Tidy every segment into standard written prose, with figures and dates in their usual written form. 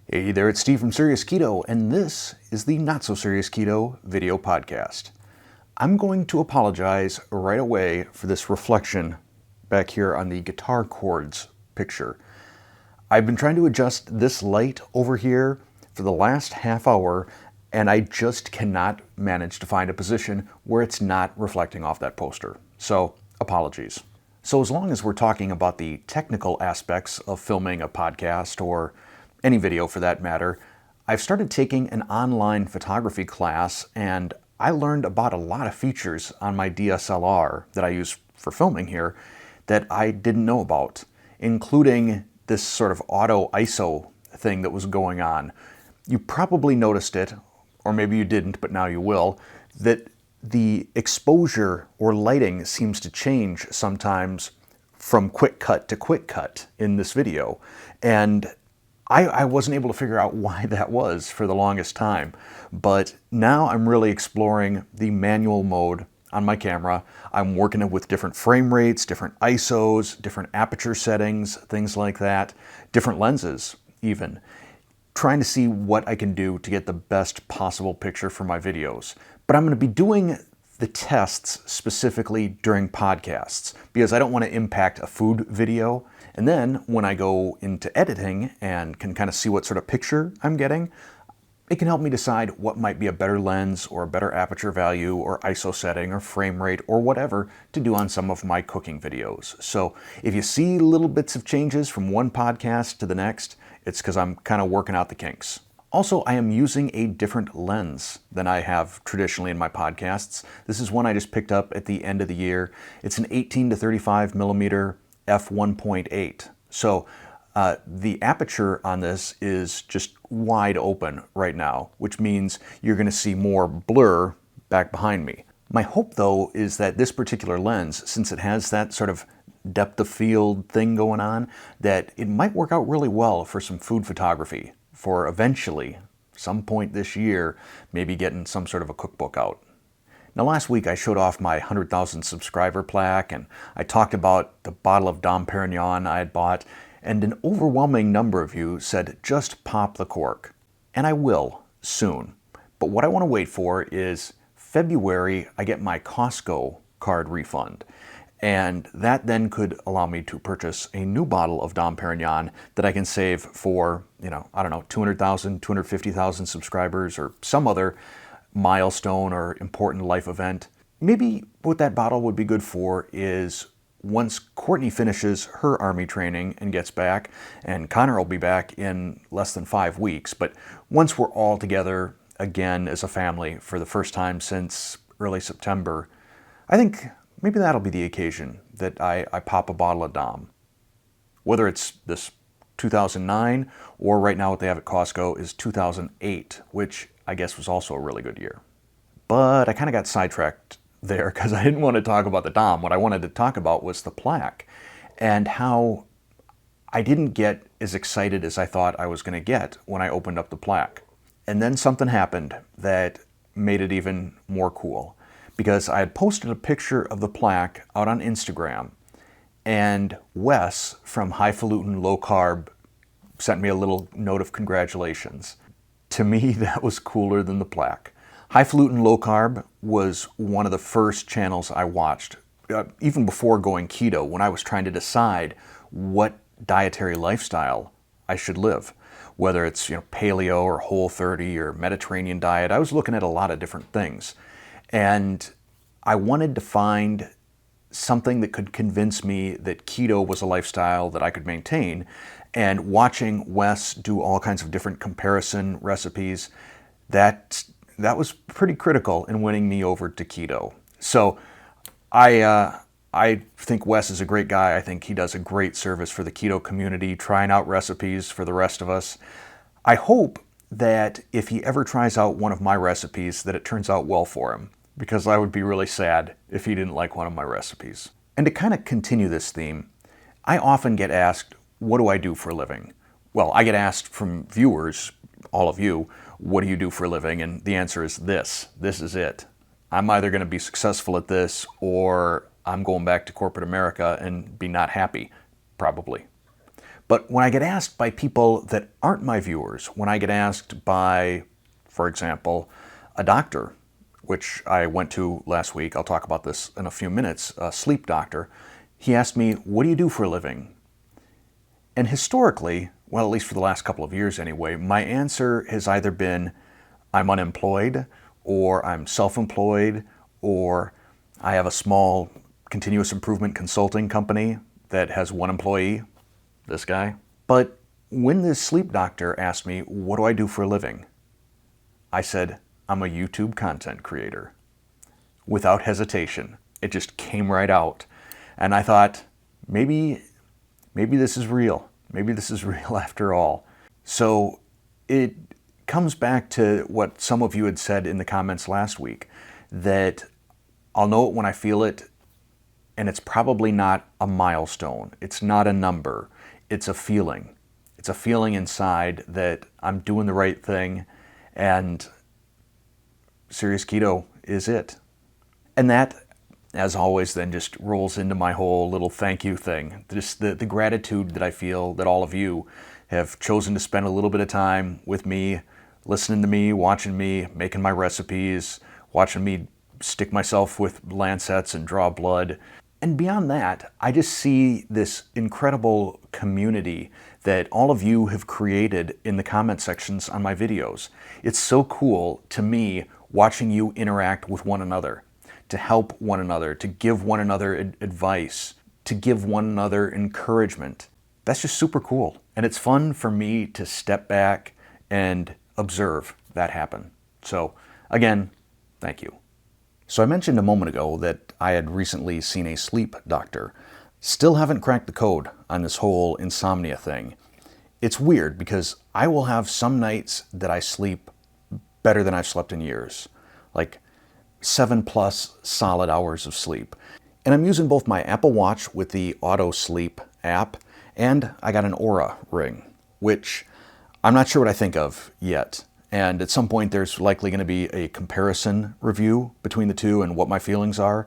Hey there, it's Steve from Serious Keto, and this is the Not So Serious Keto video podcast. I'm going to apologize right away for this reflection back here on the guitar chords picture. I've been trying to adjust this light over here for the last half hour, and I just cannot manage to find a position where it's not reflecting off that poster. So, apologies. So as long as we're talking about the technical aspects of filming a podcast or any video for that matter, I've started taking an online photography class, and I learned about a lot of features on my DSLR that I use for filming here that I didn't know about, including this sort of auto ISO thing that was going on. You probably noticed it, or maybe you didn't, but now you will, that the exposure or lighting seems to change sometimes from quick cut to quick cut in this video. And I wasn't able to figure out why that was for the longest time. But now I'm really exploring the manual mode on my camera. I'm working with different frame rates, different ISOs, different aperture settings, things like that, different lenses even, trying to see what I can do to get the best possible picture for my videos. But I'm going to be doing the tests specifically during podcasts because I don't want to impact a food video. And then when I go into editing and can kind of see what sort of picture I'm getting, it can help me decide what might be a better lens or a better aperture value or ISO setting or frame rate or whatever to do on some of my cooking videos. So if you see little bits of changes from one podcast to the next, it's because I'm kind of working out the kinks. Also, I am using a different lens than I have traditionally in my podcasts. This is one I just picked up at the end of the year. It's an 18 to 35 millimeter f1.8. So the aperture on this is just wide open right now, which means you're going to see more blur back behind me. My hope, though, is that this particular lens, since it has that sort of depth of field thing going on, that it might work out really well for some food photography, for eventually, some point this year, maybe getting some sort of a cookbook out. Now last week I showed off my 100,000 subscriber plaque, and I talked about the bottle of Dom Perignon I had bought, and an overwhelming number of you said just pop the cork. And I will, soon. But what I want to wait for is February I get my Costco card refund. And that then could allow me to purchase a new bottle of Dom Perignon that I can save for, 200,000, 250,000 subscribers or some other milestone or important life event. Maybe what that bottle would be good for is once Courtney finishes her army training and gets back, and Connor will be back in less than 5 weeks, but once we're all together again as a family for the first time since early September, I think maybe that'll be the occasion that I pop a bottle of Dom. Whether it's this 2009 or right now what they have at Costco is 2008, which I guess was also a really good year. But I kind of got sidetracked there because I didn't want to talk about the Dom. What I wanted to talk about was the plaque and how I didn't get as excited as I thought I was going to get when I opened up the plaque. And then something happened that made it even more cool, because I had posted a picture of the plaque out on Instagram, and Wes from Highfalutin Low Carb sent me a little note of congratulations. To me, that was cooler than the plaque. Highfalutin Low Carb was one of the first channels I watched, even before going keto, when I was trying to decide what dietary lifestyle I should live. Whether it's paleo or Whole30 or Mediterranean diet, I was looking at a lot of different things. And I wanted to find something that could convince me that keto was a lifestyle that I could maintain. And watching Wes do all kinds of different comparison recipes, that was pretty critical in winning me over to keto. So I think Wes is a great guy. I think he does a great service for the keto community, trying out recipes for the rest of us. I hope that if he ever tries out one of my recipes, that it turns out well for him, because I would be really sad if he didn't like one of my recipes. And to kind of continue this theme, I often get asked, what do I do for a living? Well, I get asked from viewers, all of you, what do you do for a living? And the answer is this. This is it. I'm either going to be successful at this or I'm going back to corporate America and be not happy, probably. But when I get asked by people that aren't my viewers, when I get asked by, for example, a doctor, which I went to last week, I'll talk about this in a few minutes, a sleep doctor, he asked me, what do you do for a living? And historically, well, at least for the last couple of years anyway, my answer has either been, I'm unemployed, or I'm self-employed, or I have a small continuous improvement consulting company that has one employee, this guy. But when this sleep doctor asked me, what do I do for a living? I said, I'm a YouTube content creator. Without hesitation. It just came right out. And I thought, maybe this is real. Maybe this is real after all. So it comes back to what some of you had said in the comments last week, that I'll know it when I feel it, and it's probably not a milestone. It's not a number. It's a feeling. It's a feeling inside that I'm doing the right thing, and Serious Keto is it. And that, as always, then just rolls into my whole little thank you thing. Just the gratitude that I feel that all of you have chosen to spend a little bit of time with me, listening to me, watching me, making my recipes, watching me stick myself with lancets and draw blood. And beyond that, I just see this incredible community that all of you have created in the comment sections on my videos. It's so cool to me watching you interact with one another, to help one another, to give one another advice, to give one another encouragement. That's just super cool. And it's fun for me to step back and observe that happen. So again, thank you. So I mentioned a moment ago that I had recently seen a sleep doctor. Still haven't cracked the code on this whole insomnia thing. It's weird because I will have some nights that I sleep better than I've slept in years, like 7+ solid hours of sleep. And I'm using both my Apple Watch with the Auto Sleep app, and I got an Oura ring, which I'm not sure what I think of yet. And at some point there's likely going to be a comparison review between the two and what my feelings are.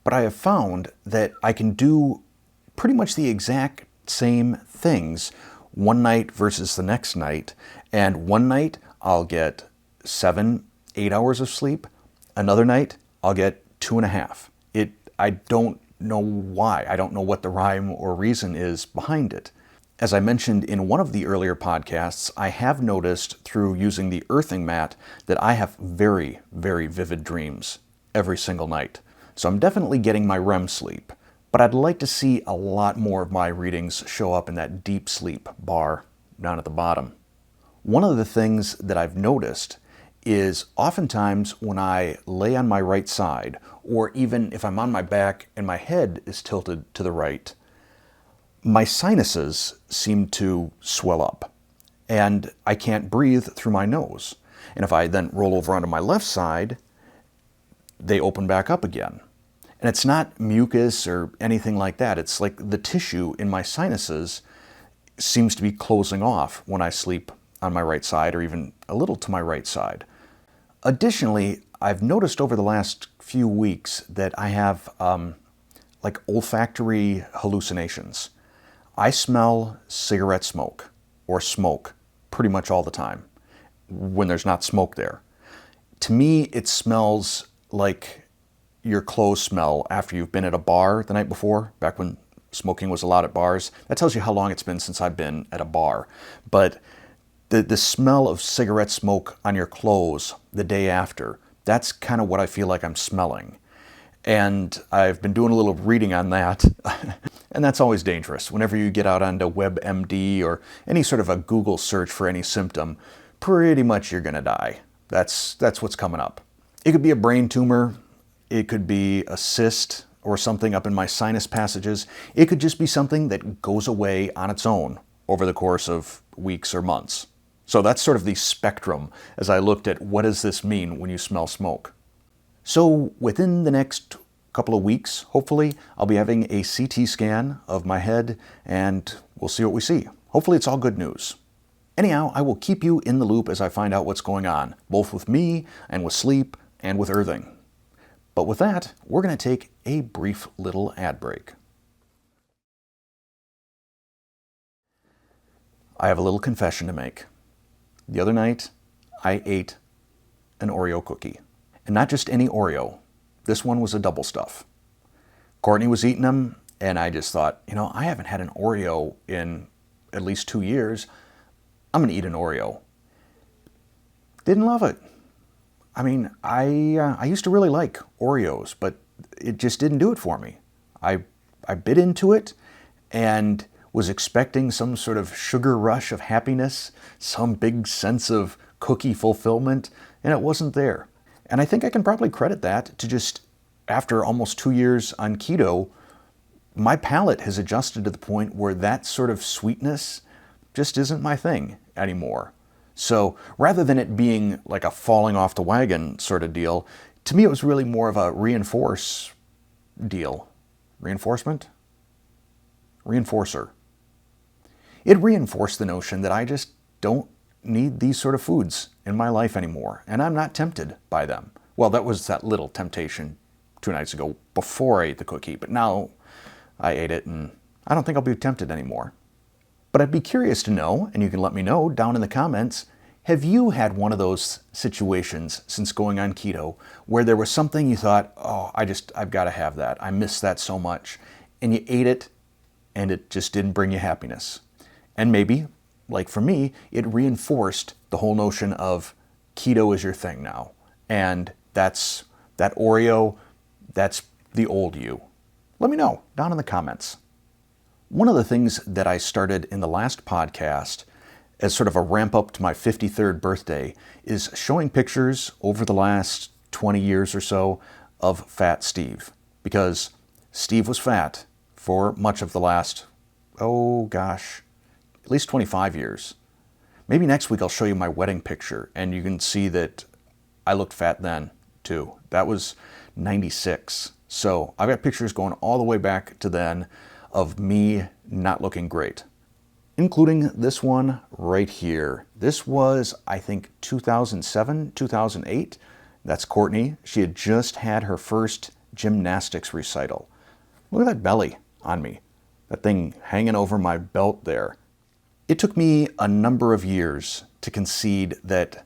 But I have found that I can do pretty much the exact same things one night versus the next night. And one night I'll get 7-8 hours of sleep. Another night I'll get 2.5. I don't know why. I don't know what the rhyme or reason is behind it. As I mentioned in one of the earlier podcasts, I have noticed through using the earthing mat that I have very, very vivid dreams every single night. So I'm definitely getting my REM sleep, but I'd like to see a lot more of my readings show up in that deep sleep bar down at the bottom. One of the things that I've noticed is oftentimes when I lay on my right side, or even if I'm on my back and my head is tilted to the right, my sinuses seem to swell up and I can't breathe through my nose. And if I then roll over onto my left side, they open back up again. And it's not mucus or anything like that. It's like the tissue in my sinuses seems to be closing off when I sleep on my right side, or even a little to my right side. Additionally, I've noticed over the last few weeks that I have like olfactory hallucinations. I smell cigarette smoke or smoke pretty much all the time when there's not smoke there. To me, it smells like your clothes smell after you've been at a bar the night before, back when smoking was allowed at bars. That tells you how long it's been since I've been at a bar. But the smell of cigarette smoke on your clothes the day after, that's kind of what I feel like I'm smelling. And I've been doing a little reading on that, and that's always dangerous. Whenever you get out onto WebMD or any sort of a Google search for any symptom, pretty much you're gonna die. That's what's coming up. It could be a brain tumor, it could be a cyst or something up in my sinus passages. It could just be something that goes away on its own over the course of weeks or months. So that's sort of the spectrum as I looked at what does this mean when you smell smoke. So within the next couple of weeks, hopefully, I'll be having a CT scan of my head and we'll see what we see. Hopefully it's all good news. Anyhow, I will keep you in the loop as I find out what's going on, both with me and with sleep and with earthing. But with that, we're going to take a brief little ad break. I have a little confession to make. The other night, I ate an Oreo cookie. And not just any Oreo. This one was a double stuff. Courtney was eating them, and I just thought, I haven't had an Oreo in at least 2 years. I'm going to eat an Oreo. Didn't love it. I mean, I used to really like Oreos, but it just didn't do it for me. I bit into it and was expecting some sort of sugar rush of happiness, some big sense of cookie fulfillment, and it wasn't there. And I think I can probably credit that to just, after almost 2 years on keto, my palate has adjusted to the point where that sort of sweetness just isn't my thing anymore. So rather than it being like a falling off the wagon sort of deal, to me it was really more of a reinforce deal. Reinforcement? Reinforcer. It reinforced the notion that I just don't need these sort of foods in my life anymore, and I'm not tempted by them. Well, that was that little temptation 2 nights ago before I ate the cookie, but now I ate it and I don't think I'll be tempted anymore. But I'd be curious to know, and you can let me know down in the comments, have you had one of those situations since going on keto where there was something you thought, oh, I've got to have that. I miss that so much. And you ate it and it just didn't bring you happiness. And maybe, like for me, it reinforced the whole notion of keto is your thing now. And that's that Oreo, that's the old you. Let me know down in the comments. One of the things that I started in the last podcast as sort of a ramp up to my 53rd birthday is showing pictures over the last 20 years or so of Fat Steve. Because Steve was fat for much of the last, at least 25 years. Maybe next week I'll show you my wedding picture and you can see that I looked fat then too. That was 96. So I've got pictures going all the way back to then of me not looking great, including this one right here. This was, I think, 2007, 2008. That's Courtney. She had just had her first gymnastics recital. Look at that belly on me. That thing hanging over my belt there. It took me a number of years to concede that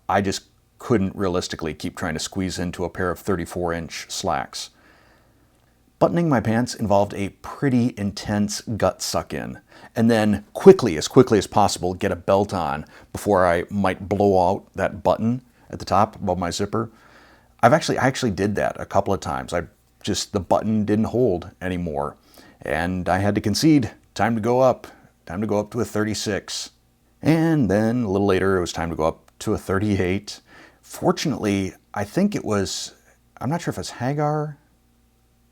I just couldn't realistically keep trying to squeeze into a pair of 34-inch slacks. Buttoning my pants involved a pretty intense gut suck-in, and then quickly as possible, get a belt on before I might blow out that button at the top above my zipper. I actually did that a couple of times. The button didn't hold anymore, and I had to concede. Time to go up to a 36. And then a little later, it was time to go up to a 38. Fortunately, I think it was, I'm not sure if it's Hagar,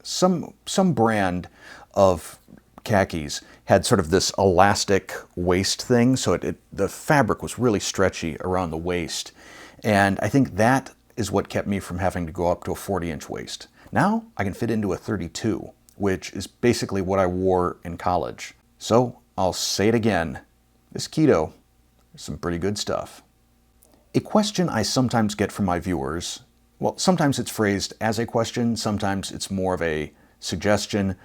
some brand of khakis had sort of this elastic waist thing, so the fabric was really stretchy around the waist. And I think that is what kept me from having to go up to a 40-inch waist. Now I can fit into a 32, which is basically what I wore in college. So I'll say it again, this keto is some pretty good stuff. A question I sometimes get from my viewers, well, sometimes it's phrased as a question, sometimes it's more of a suggestion,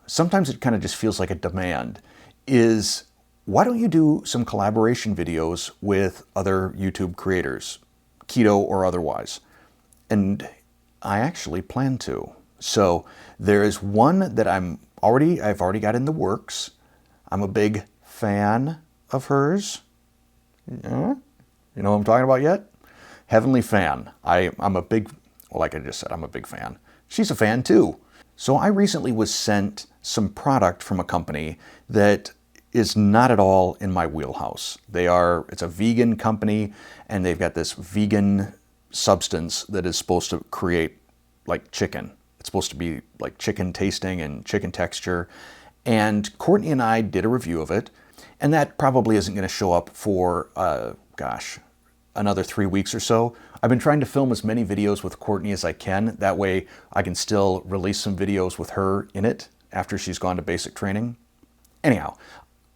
sometimes it kind of just feels like a demand, is why don't you do some collaboration videos with other YouTube creators, keto or otherwise? And I actually plan to. So there is one that I've already got in the works. I'm a big fan of hers. Yeah. You know what I'm talking about yet? Heavenly Fan. I'm a big, well, like I just said, I'm a big fan. She's a fan too. So I recently was sent some product from a company that is not at all in my wheelhouse. It's a vegan company, and they've got this vegan substance that is supposed to create like chicken. It's supposed to be like chicken tasting and chicken texture. And Courtney and I did a review of it, and that probably isn't going to show up for, another 3 weeks or so. I've been trying to film as many videos with Courtney as I can. That way I can still release some videos with her in it after she's gone to basic training. Anyhow,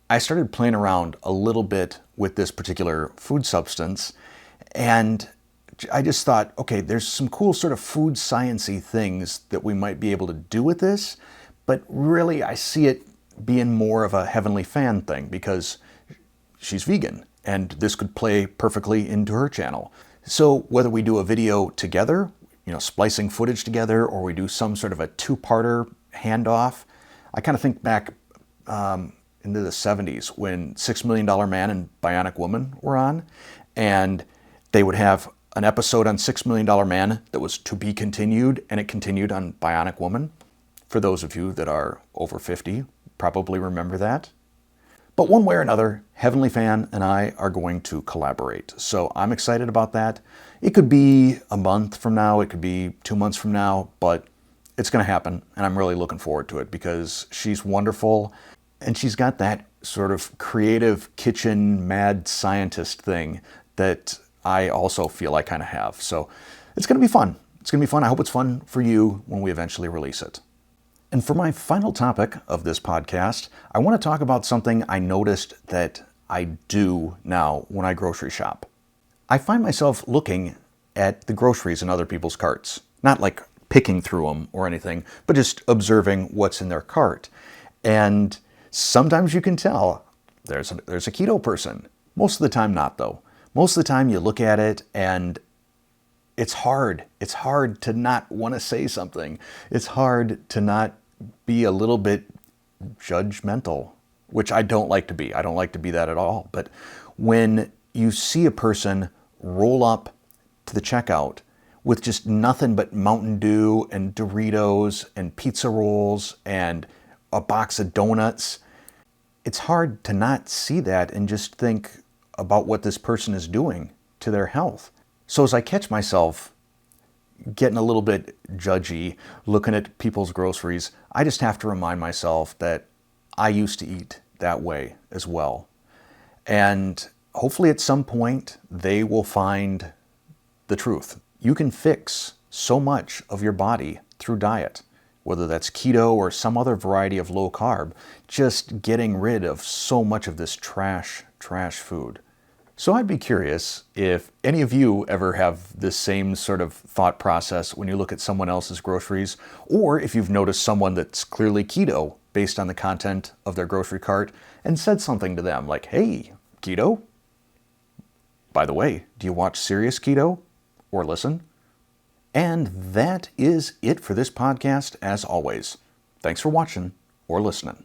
I started playing around a little bit with this particular food substance, and I just thought, okay, there's some cool sort of food science-y things that we might be able to do with this, but really I see it being more of a Heavenly Fan thing, because she's vegan, and this could play perfectly into her channel. So whether we do a video together, splicing footage together, or we do some sort of a two-parter handoff, I kind of think back into the 70s when $6 Million Man and Bionic Woman were on, and they would have an episode on $6 Million Man that was to be continued, and it continued on Bionic Woman. For those of you that are over 50, probably remember that. But one way or another, Heavenly Fan and I are going to collaborate. So I'm excited about that. It could be a month from now, it could be 2 months from now, but it's going to happen, and I'm really looking forward to it because she's wonderful, and she's got that sort of creative kitchen mad scientist thing that I also feel I kind of have. So it's going to be fun. It's going to be fun. I hope it's fun for you when we eventually release it. And for my final topic of this podcast, I want to talk about something I noticed that I do now when I grocery shop. I find myself looking at the groceries in other people's carts, not like picking through them or anything, but just observing what's in their cart. And sometimes you can tell there's a keto person. Most of the time not, though. Most of the time you look at it and it's hard. It's hard to not want to say something. It's hard to not be a little bit judgmental, which I don't like to be. I don't like to be that at all. But when you see a person roll up to the checkout with just nothing but Mountain Dew and Doritos and pizza rolls and a box of donuts, it's hard to not see that and just think about what this person is doing to their health. So as I catch myself getting a little bit judgy, looking at people's groceries, I just have to remind myself that I used to eat that way as well. And hopefully at some point they will find the truth. You can fix so much of your body through diet, whether that's keto or some other variety of low carb, just getting rid of so much of this trash food. So I'd be curious if any of you ever have this same sort of thought process when you look at someone else's groceries, or if you've noticed someone that's clearly keto based on the content of their grocery cart and said something to them like, "Hey, keto? By the way, do you watch Serious Keto or listen?" And that is it for this podcast, as always. Thanks for watching or listening.